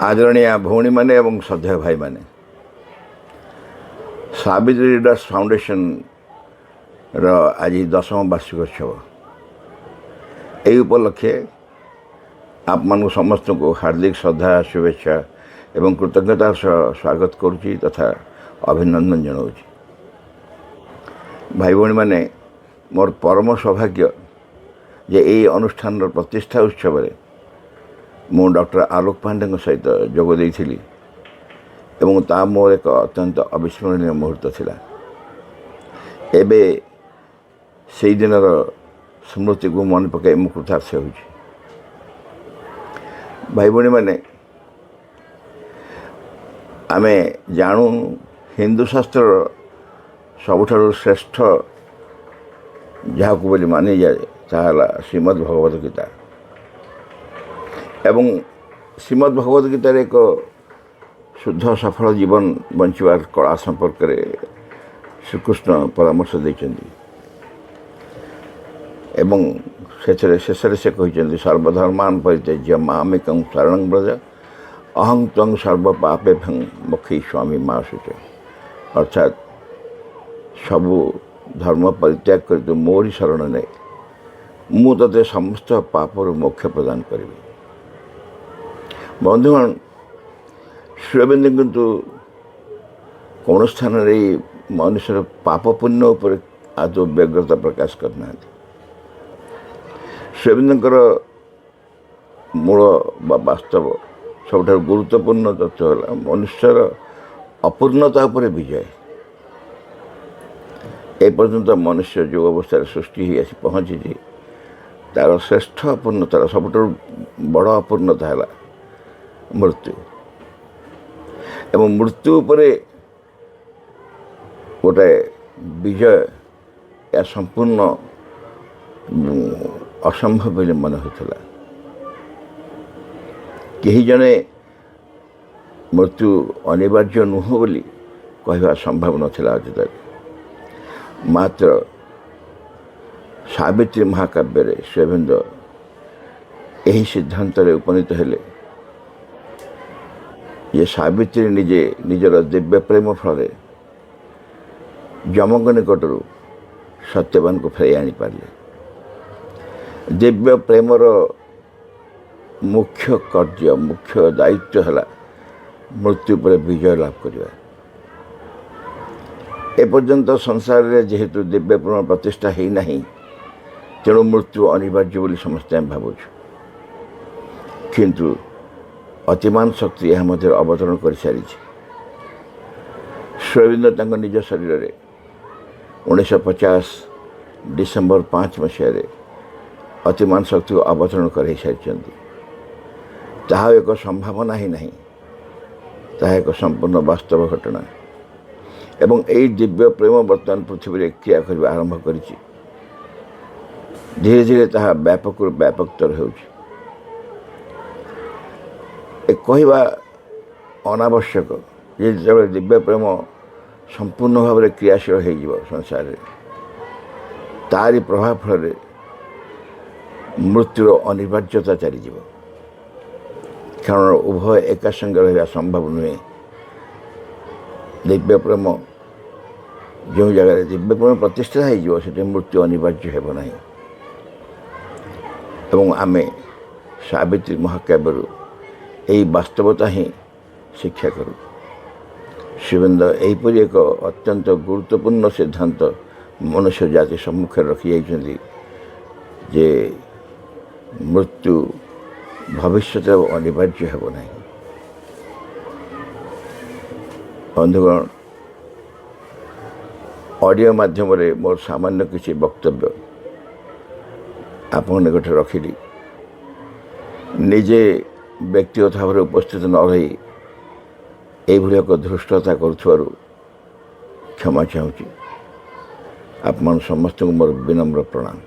आदरणीय भौणी मैंने एवं श्रद्धेय भाई मैंने सावित्री रीडर्स फाउंडेशन आज 10वां वार्षिक उत्सव यही उपलक्षे आप मान समस्त को हार्दिक श्रद्धा शुभेच्छा एवं कृतज्ञता स्वागत करुच्ची तथा अभिनंदन जनाऊँगी। भाई भौणी मैंने मोर परम सौभाग्य जे यही अनुष्ठान प्रतिष्ठा उत्सव मु डॉक्टर आलोक पांडे सहित जोग देइथिली एवं ता मोर एक अत्यंत अविस्मरणीय मुहूर्त थिला। एबे सेई दिनर स्मृति को मन पकाई मु कृतार्थ होउछि। भाई भौणी मैंने आमे जानू हिंदू शास्त्र सबुठारु श्रेष्ठ जहाँ को बोली मानी जाए ताला श्रीमद् भगवद गीता एवं श्रीमद् भगवद गीतार एक शुद्ध सफल जीवन बंचवार कला संपर्क श्रीकृष्ण परामर्श देइछन्ति एवं शेषे से कहते सर्वधर्मान परित्यज्य मामेकं शरणं व्रज अहं त्वं सर्व पापेभ्यं मोक्षयिष्यामि मा शुच। अर्थात सबु धर्म परित्याग कर तू मोरी शरण ने मु ते समस्त पापर मोक्ष प्रदान करी। बंधुगण श्रीअरविंद किंतु कौन स्थान मनुष्य पाप पुण्य उपर आदौ व्यग्रता प्रकाश करना। श्रीअरविंदर मूल वास्तव सब गुरुत्वपूर्ण तत्व है मनुष्यर अपूर्णता उपर विजय। एपर्यंत मनुष्य जो अवस्था सृष्टि हो पहुँची तार श्रेष्ठ अपूर्णतार सब बड़ अपूर्णता है मृत्यु एवं मृत्यु उपरे गोटे विजय या संपूर्ण असंभव बोली मन होता। कहीं जने मृत्यु अनिवार्य नुह बोली कहवा संभव नथिला। आज तक मात्र सावित्री महाकाव्य श्रीअरविंद यही सिद्धांत उपनीत हेले ये सावित्री निजे निजर दिव्य प्रेम फल जमक निकटर सत्यवान को फेर आनी पारे। दिव्य प्रेमर मुख्य कार्य मुख्य दायित्व है मृत्यु पर विजय लाभ करवा। एपर्यंत संसार में जेहेतु दिव्य प्रेम प्रतिष्ठा ही नहीं तेणु मृत्यु अनिवार्य बोली समस्ते भावुँ किंतु अतिमान शक्ति यह मध्य अवतरण कर सारी। श्रीअरविंद निज शरीर में 1950 डिसेम्बर 5 मसीह अतिमान शक्ति को अवतरण कर सारी। ताहा एक संभावना ही नहीं ताहा एक संपूर्ण वास्तव घटना एवं यही दिव्य प्रेम वर्तमान पृथ्वी में क्रिया करने आरंभ कर धीरे धीरे ताहा व्यापक व्यापकतर हो कहवा अनावश्यक जो दिव्य प्रेम संपूर्ण भाव में क्रियाशील हो संसार में तारी प्रभाव फल मृत्युर अनिवार्यता चलीज कारण उभय एका संगे रहा संभव नुहे। दिव्य प्रेम जो जगह दिव्य प्रेम प्रतिष्ठा हो मृत्यु अनिवार्य होना एवं आमे सावित्री महाकाव्य यही वास्तवता ही शिक्षा करूँ। श्रीअरविंद यहीपरि एक अत्यंत गुरुत्वपूर्ण सिद्धांत मनुष्य जाति सम्मुखें रखी जाइछन्ति जे मृत्यु भविष्य अनिवार्य होना। बंधुगण ऑडियो माध्यम मोर सामान्य किसी वक्तव्य आपण निकट रखिली निजे व्यक्तिगत भाव में उपस्थित न रही यही एक धृष्टता करुथुवारु क्षमा चाहूँगी। आप समस्त को मोर विनम्र प्रणाम।